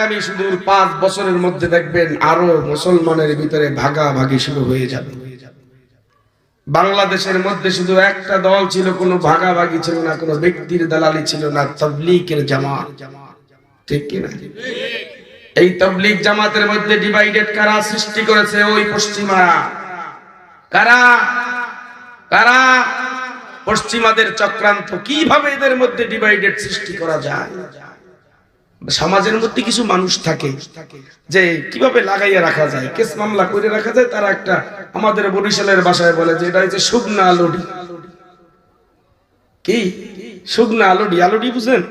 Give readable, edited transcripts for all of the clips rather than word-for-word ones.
আগামী সুদূর 5 বছরের মধ্যে দেখবেন আরো মুসলমানের ভিতরে ভাগাভাগি শুরু হয়ে যাবে। বাংলাদেশের মধ্যে শুধু একটা দল ছিল, কোনো ভাগাভাগি ছিল না, কোনো ব্যক্তির দালালি ছিল না, তাবলীগের জামাত। ঠিক কি না? এই তাবলীগ জামাতের মধ্যে ডিভাইডেড কারা সৃষ্টি করেছে? ওই পশ্চিমারা। কারা? কারা? পশ্চিমাদের চক্রান্ত। কিভাবে এদের মধ্যে ডিভাইডেড সৃষ্টি করা যায়? সমাজের মধ্যে কিছু মানুষ থাকে যে কিভাবে লাগাইয়া রাখা যায়, কেস মামলা করে রাখা যায়। তারা একটা, আমাদের বরিশালের ভাষায় বলে যে এটা হচ্ছে শুকনা আলুডি। কি শুকনা আলুডি? আলুডি বুঝেন?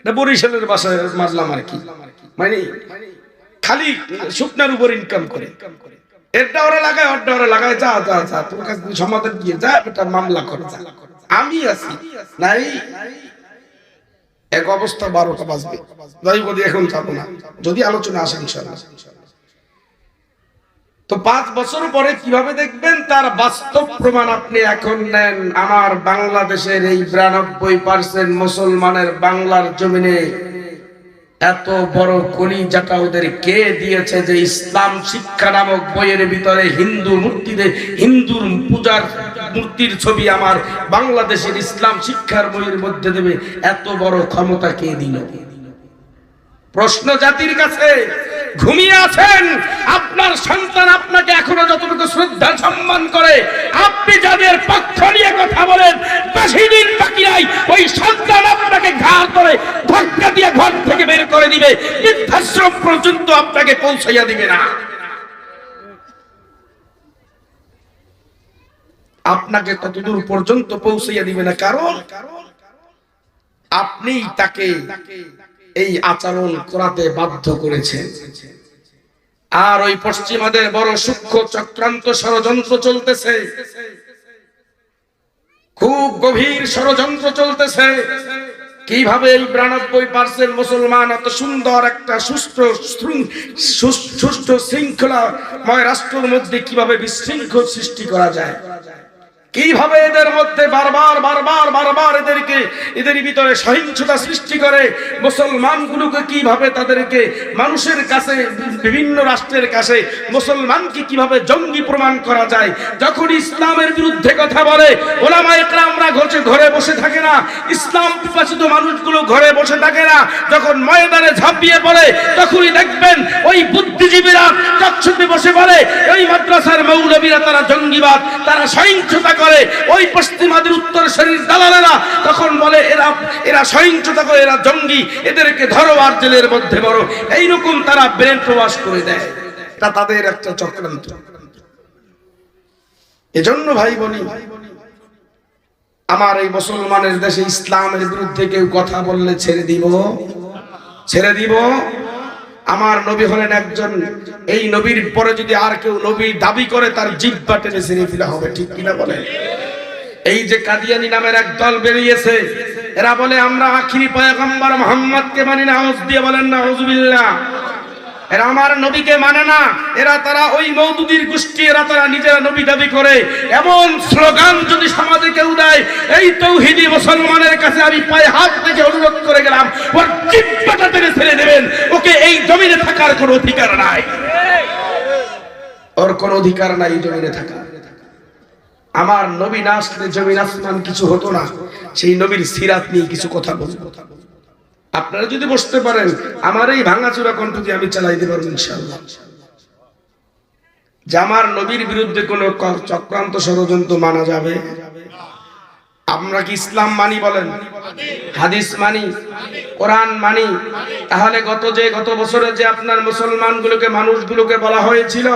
এটা বরিশালের ভাষায় মারলাম আর কি, মানে খালি শুকনার উপর ইনকাম করে। এটা ওরা লাগায়, ওটা ওরা লাগায়, যা যা যা তোর কাছে সমাধান দিয়ে যা, এটা মামলা করে যা, আমি আছি নাই। এক অবস্থা 12টা বাজবে, যাই বলি এখন যাবো না, যদি আলোচনা আসে ইনশাআল্লাহ। তো 5 বছর পরে কিভাবে দেখবেন তার বাস্তব প্রমাণ আপনি এখন নেন। আমার বাংলাদেশের এই 92% মুসলমানের বাংলার জমিনে এত বড় কলিজাটা ওদের কে দিয়েছে যে ইসলাম শিক্ষা নামক বইয়ের ভিতরে হিন্দু মূর্তিদের, হিন্দুর পূজার মূর্তির ছবি আমার বাংলাদেশের ইসলাম শিক্ষার বইয়ের মধ্যে দেবে? এত বড় ক্ষমতা কে দিল? প্রশ্ন জাতির কাছে। ঘুমিয়ে আছেন, আপনার সন্তান আপনাকে এখনো যতটুকু শ্রদ্ধা সম্মান করে, আপনি যাদের পক্ষ নিয়ে কথা বলেন, বেশি দিন বাকি নাই ওই সন্তান আপনাকে ঘাড় ধরে ধাক্কা দিয়ে ঘর থেকে বের করে দিবে, বৃদ্ধাশ্রম পর্যন্ত আপনাকে পৌঁছাইয়া দিবে না। আপনাকে ততদূর পর্যন্ত পৌঁছাইয়া দিবে না, কারণ আপনি তাকে এই আচরণ করাতে বাধ্য করেছেন। আর ওই পশ্চিমাদের বড় সূক্ষ্ম চক্রান্ত ষড়যন্ত্র চলতেছে, খুব গভীর ষড়যন্ত্র চলতেছে। কিভাবে এই 92% মুসলমান এত সুন্দর একটা সুষ্ঠু শৃঙ্খলাময় রাষ্ট্রের মধ্যে কিভাবে বিশৃঙ্খল সৃষ্টি করা যায়, কিভাবে এদের মধ্যে বারবার এদেরকে, এদের ভিতরে সহিংসতা সৃষ্টি করে, মুসলমানগুলোকে কিভাবে তাদেরকে মানুষের কাছে, বিভিন্ন রাষ্ট্রের কাছে মুসলমানকে কিভাবে জঙ্গি প্রমাণ করা যায়। যখন ইসলামের বিরুদ্ধে কথা বলে, ওলামায়ে কেরামরা ঘরে বসে থাকে না, ইসলাম পিপাসিত মানুষগুলো ঘরে বসে থাকে না, যখন ময়দানে ঝাঁপিয়ে পড়ে তখনই দেখবেন ওই বুদ্ধিজীবীরা চকচকে বসে বলে, ওই মাদ্রাসার মৌলবীরা তারা জঙ্গিবাদ, তারা সহিংসতা করে। ওই পশ্চিমাদের উত্তর শরীর দালালেরা তখন বলে এরা সহিংসতা করে, এরা জঙ্গি, এদেরকে ধরো আর জেলের মধ্যে বড়। এইরকম তারা ব্রেন প্রবাস করে দেয়। এটা তাদের একটা চক্রান্ত। এজন্য ভাই বলি, আমার এই মুসলমানের দেশে ইসলামের বিরুদ্ধে কেউ কথা বললে ছেড়ে দিব। আমার নবী হলেন একজন, এই নবীর পরে যদি আর কেউ নবী দাবি করে তার জিহ্বা টেনে ছিঁড়ে ফেলা হবে। ঠিক কিনা বলে? এই যে কাদিয়ানী নামের এক দল বেরিয়েছে, এরা বলে আমরা আখিরি পয়গম্বর মুহাম্মদকে মানি না। আউযু দিয়ে বলেন না আউযুবিল্লাহ। এরা আমার নবীকে মানে না, তারা ওই মওদুদির গোষ্ঠী, তারা নিজেরা নবী দাবি করে। এমন স্লোগান যদি সমাজে কেউ দেয়, এই তৌহিদি মুসলমানের কাছে আমি পায়ে হাত রেখে অনুরোধ করে গেলাম, ওর জিহ্বাটা টেনে ছেড়ে দেবেন। ওকে এই জমিনে থাকার কোনো অধিকার নাই, ওর কোনো অধিকার নাই এই জমিনে থাকা। আমার নবী না আসলে জমিন আসমান কিছু হতো না। সেই নবীর সিরাত নিয়ে কিছু কথা বলবো। আপনারা যদি বসতে পারেন, আমার এই ভাঙাচোরা কণ্ঠ দিয়ে আমি চালাইতে পারবো ইনশাআল্লাহ। যে আমার নবীর বিরুদ্ধে কোন চক্রান্ত ষড়যন্ত্র মানা যাবে? আমরা কি ইসলাম মানি বলেন? হাদিস মানি, কোরআন মানি। তাহলে গত বছরে যে আপনার মুসলমানগুলোকে, মানুষগুলোকে বলা হয়েছিল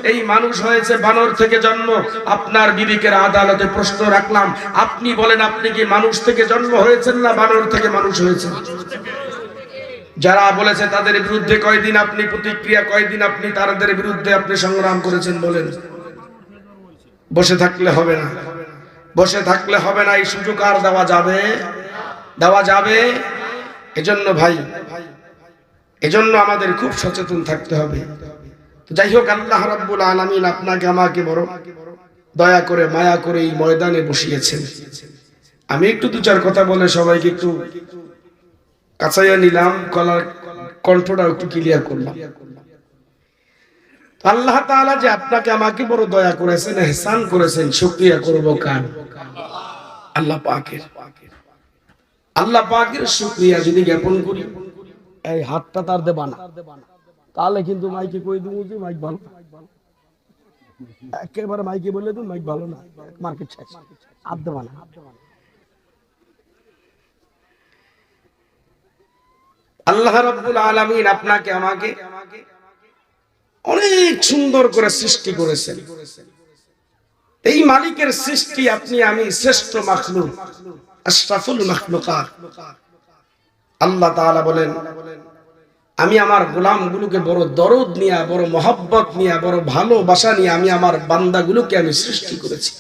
এই মানুষ হয়েছে বানর থেকে জন্ম, আপনার বিবেকের আদালতে প্রশ্ন রাখলাম, আপনি বলেন আপনি কি মানুষ থেকে জন্ম হয়েছেন না বানর থেকে মানুষ হয়েছেন? যারা বলেছে তাদের বিরুদ্ধে কয়দিন আপনি প্রতিক্রিয়া, কয়দিন আপনি তাদের বিরুদ্ধে আপনি সংগ্রাম করেছেন বলেন? বসে থাকলে হবে না, বসে থাকলে হবে না। এই সুযোগ আর দেওয়া যাবে। এজন্য ভাই, এজন্য আমাদের খুব সচেতন থাকতে হবে। তো যাই হোক, আল্লাহ রাব্বুল আলামিন আপনাকে আমাকে বড় দয়া করে, মায়া করে এই ময়দানে বসিয়েছেন। আমি একটু 2-4 কথা বলে সবাইকে একটু কাছাইয়া নিলাম, কণ্ঠটা একটু ক্লিয়ার করলাম। আল্লাহ তাআলা যে আপনাকে আমাকে বড় দয়া করেছেন, ইহসান করেছেন, শুকরিয়া করব কার? আল্লাহ পাকের। আল্লাহ পাকের শুকরিয়া যদি জ্ঞাপন করি, এই হাতটা তার দেবা না, তাহলে কিন্তু মাইকে কই দিব যে মাইক ভালো, একেবারে মাইকে বলে দিন মাইক ভালো না, মার্কেট শেষ, হাত দেবা না। আল্লাহ রাব্বুল আলামিন আপনাকে আমাকে অনেক সুন্দর করে সৃষ্টি করেছেন। এই মালিকের সৃষ্টি আপনি আমি শ্রেষ্ঠ মাখলুক, আশরাফুল মাখলুকাত। আল্লাহ তাআলা বলেন, আমি আমার গোলামগুলোকে বড় দরদ নিয়ে, বড় মহব্বত নিয়ে, বড় ভালোবাসা নিয়ে আমি আমার বান্দাগুলোকে আমি সৃষ্টি করেছি।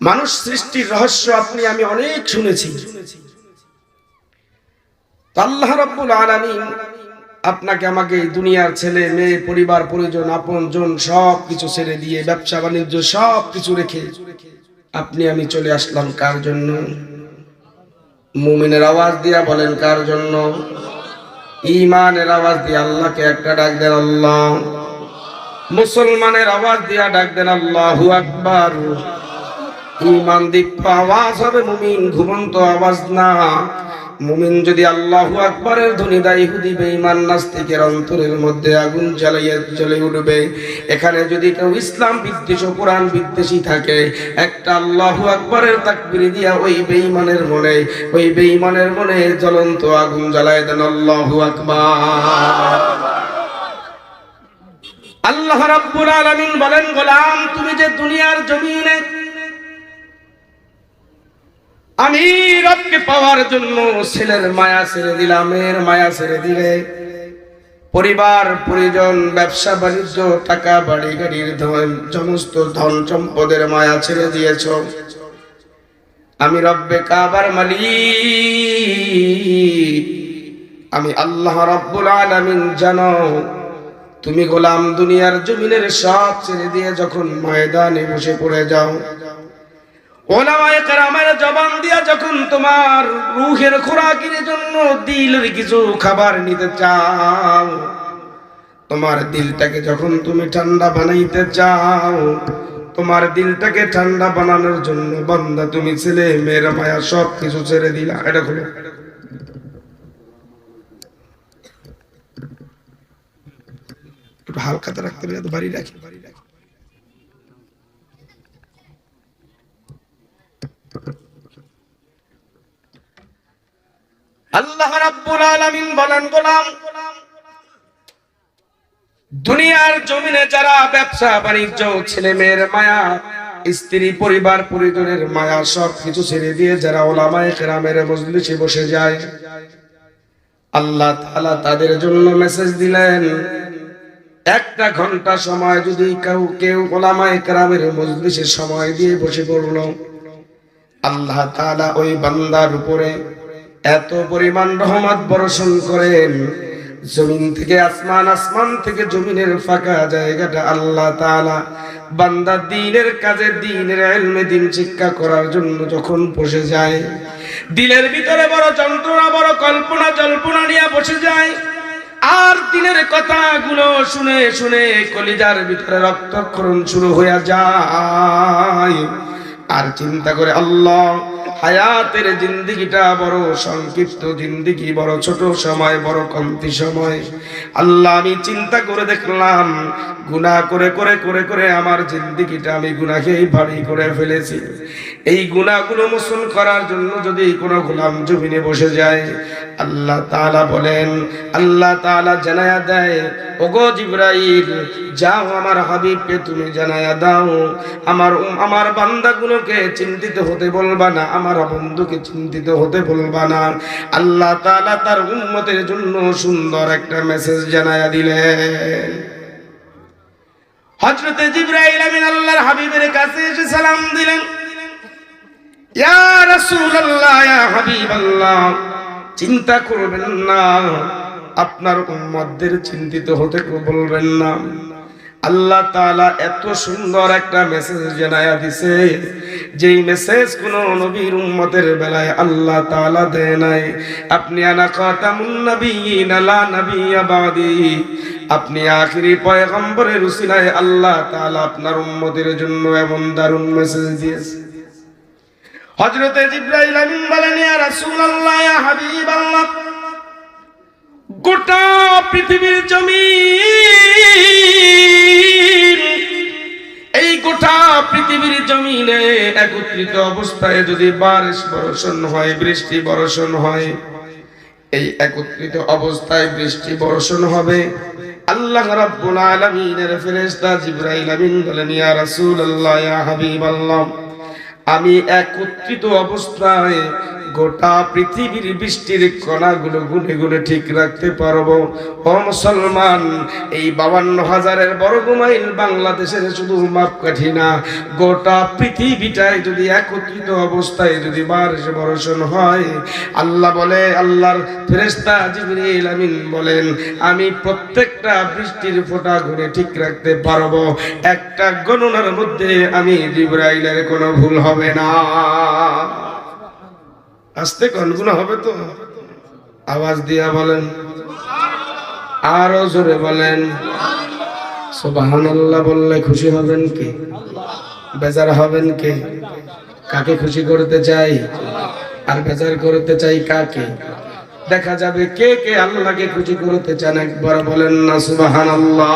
মানুষ সৃষ্টির রহস্য আপনি আমি অনেক শুনেছি। আল্লাহ রাব্বুল আলামিন আপনাকে আমাকে এই দুনিয়ার ছেলে মেয়ে, পরিবার পরিজন, আপনজন সব কিছু ছেড়ে দিয়ে, ব্যবসা বাণিজ্য সব কিছু রেখে আপনি আমি চলে আসলাম কার জন্য? মুমিনের আওয়াজ দিয়া বলেন কার জন্য? ঈমানের আওয়াজ দিয়ে আল্লাহকে একটা ডাক দেন আল্লাহ। মুসলমানের আওয়াজ দিয়া ডাক দেন আল্লাহু আকবার। ঈমান দীপ্ত আওয়াজ হবে মুমিন, ঘুমন্ত আওয়াজ না। মুমিন যদি আল্লাহু আকবারের ধ্বনি দেয়, ইহুদি বেঈমান নাস্তিকের অন্তরের মধ্যে আগুন জ্বলে উঠবে। এখানে যদি কেউ ইসলাম বিদ্বেষী, কোরআন বিদ্বেষী থাকে, একটা আল্লাহু আকবারের তাকবীর দিয়া ওই বেঈমানের মনে জ্বলন্ত আগুন জ্বালায় দেন। আল্লাহু আকবার। আল্লাহ রাব্বুল আলামিন বলেন, গোলাম তুমি যে দুনিয়ার জমিনে আমি রবকে পাওয়ার জন্য ছেলের মায়া ছেড়ে দিলাম, মেয়ের মায়া ছেড়ে দিলে, পরিবার পরিজন, ব্যবসা বাণিজ্য, টাকা বাড়ি গাড়ির সমস্ত ধন সম্পদের মায়া ছেড়ে দিয়েছ। আমি রব্বে কাবার মালিক, আমি আল্লাহ রাব্বুল আলামিন জানো। তুমি গোলাম দুনিয়ার জমিনের সব ছেড়ে দিয়ে যখন ময়দানে বসে পড়ে যাও, ওলামায়ে কেরামের জবান দিয়া যখন তোমার রূহের খোরাকের জন্য দিলের কিছু খাবার নিতে চাও, তোমার দিলটাকে যখন তুমি ঠান্ডা বানাইতে চাও, তোমার দিলটাকে ঠান্ডা বানানোর জন্য বান্দা তুমি ছেলে মেয়ের মায়া সব কিছু ছেড়ে দিলা। এটা খুলে একটু হালকাতে রাখতে হবে, বাড়ি রাখি। আল্লাহ রাব্বুল আলামিন বলেন, গোলাম দুনিয়ার জমিনে যারা ব্যবসা বাণিজ্য, ছেলে মেয়ের মায়া, স্ত্রী পরিবার পরিজনের মায়া সব কিছু ছেড়ে দিয়ে যারা ওলামায়ে কেরামের মজলিসে বসে যায়, আল্লাহ তাআলা তাদের জন্য মেসেজ দিলেন, একটা ঘন্টা সময় যদি কেউ ওলামায়ে কেরামের মজলিসে সময় দিয়ে বসে পড়ল, আল্লাহ তাআলা ওই বান্দার উপরে এত পরিমাণ রহমত বর্ষণ করেন, জমিন থেকে আসমান, আসমান থেকে জমিনের ফাঁকা জায়গাটা আল্লাহ তাআলা বান্দা দ্বীনের কাজে, দ্বীনের ইলমে, দ্বীন শিক্ষা করার জন্য যখন বসে যায়, দিলের ভিতরে বড় যন্ত্রণা, বড় কল্পনা জল্পনা নিয়ে বসে যায়। আর দ্বীনের কথাগুলো শুনে শুনে কলিজার ভিতরে রক্তক্ষরণ শুরু হয়ে যায়। আর চিন্তা করে, আল্লাহ হায়াতের জিন্দেগিটা বড় সংক্ষিপ্ত জিন্দেগি, বড় ছোট সময়, বড় কমতি সময়। আল্লাহ আমি চিন্তা করে দেখলাম, গুনাহ করে করে করে করে আমার জিন্দেগিটা আমি গুনাহেই ভারী করে ফেলেছি। এই গুনাহগুলো মোচন করার জন্য যদি কোনো গোলাম জমিনে বসে যায়, আল্লাহ তাআলা বলেন, আল্লাহ তাআলা জানায়া দেয়, ওগো জিবরাইল যাও আমার হাবিবকে তুমি জানায়া দাও, আমার বান্দাগুলোকে চিন্তিত হতে বলবা না, আমার বন্ধুকে চিন্তিত হতে বলবা না। আল্লাহ তাআলা তার উম্মতের জন্য সুন্দর একটা মেসেজ জানায়া দিলেন। হযরতে জিবরাইল আমিন আল্লাহর হাবিবের কাছে এসে সালাম দিলেন, ইয়া রাসূলুল্লাহ, ইয়া হাবিবাল্লাহ, চিন্তা করবেন না, আপনার উম্মতদের চিন্তিত হতে বলবেন না। আল্লাহ তাআলা এত সুন্দর একটা মেসেজ জানায়া দিছে, যেই মেসেজ কোন নবীর উম্মতের বেলায় আল্লাহ তাআলা দেয় নাই। আপনি আনা খাতামুন নবিয়্যিন লা নাবিয়্যা বাদি, আপনি আখিরি পয়গম্বরের উসিলায় আল্লাহ তাআলা আপনার উম্মতের জন্য এমন দারুণ মেসেজ দিয়েছে। হযরতে জিবরাইল আমিন বলেন, ইয়া রাসূলুল্লাহ, ইয়া হাবিবাল্লাহ, গোটা পৃথিবীর জমিন, এই গোটা পৃথিবীর জমিনে একত্রিত অবস্থায় যদি বারিশ বর্ষণ হয়, বৃষ্টি বর্ষণ হয়, এই একত্রিত অবস্থায় বৃষ্টি বর্ষণ হবে। আল্লাহ রাব্বুল আলামিনের ফেরেশতা জিবরাইল আমিন বলেন, ইয়া রাসূলুল্লাহ, ইয়া হাবিবাল্লাহ, আমি একত্রিত অবস্থায় গোটা পৃথিবীর বৃষ্টির কণাগুলো গুনে গুনে ঠিক রাখতে পারবো। ও মুসলমান, এই 52,000 বর্গ মাইল বাংলাদেশের শুধু মাপকাঠি না, গোটা পৃথিবীটাই যদি একত্রিত অবস্থায় যদি বারিশ বর্ষণ হয়, আল্লাহ বলে, আল্লাহর ফেরেশতা জিবরাইল আমিন বলেন, আমি প্রত্যেকটা বৃষ্টির ফোঁটা গুনে ঠিক রাখতে পারবো। একটা গণনার মধ্যে আমি জিবরাইলের কোনো ভুল হবে না। আস্তে কনগুনা হবে তো? আওয়াজ দিয়া বলেন, আরো জোরে বলেন। সুবহানাল্লাহ বললে খুশি হবেন কে? বেজার হবেন কে? কাকে খুশি করতে চাই আর বেজার করতে চাই কাকে? দেখা যাবে কে কে আল্লাহকে খুশি করতে চান। একবার বলেন না সুবহানাল্লাহ।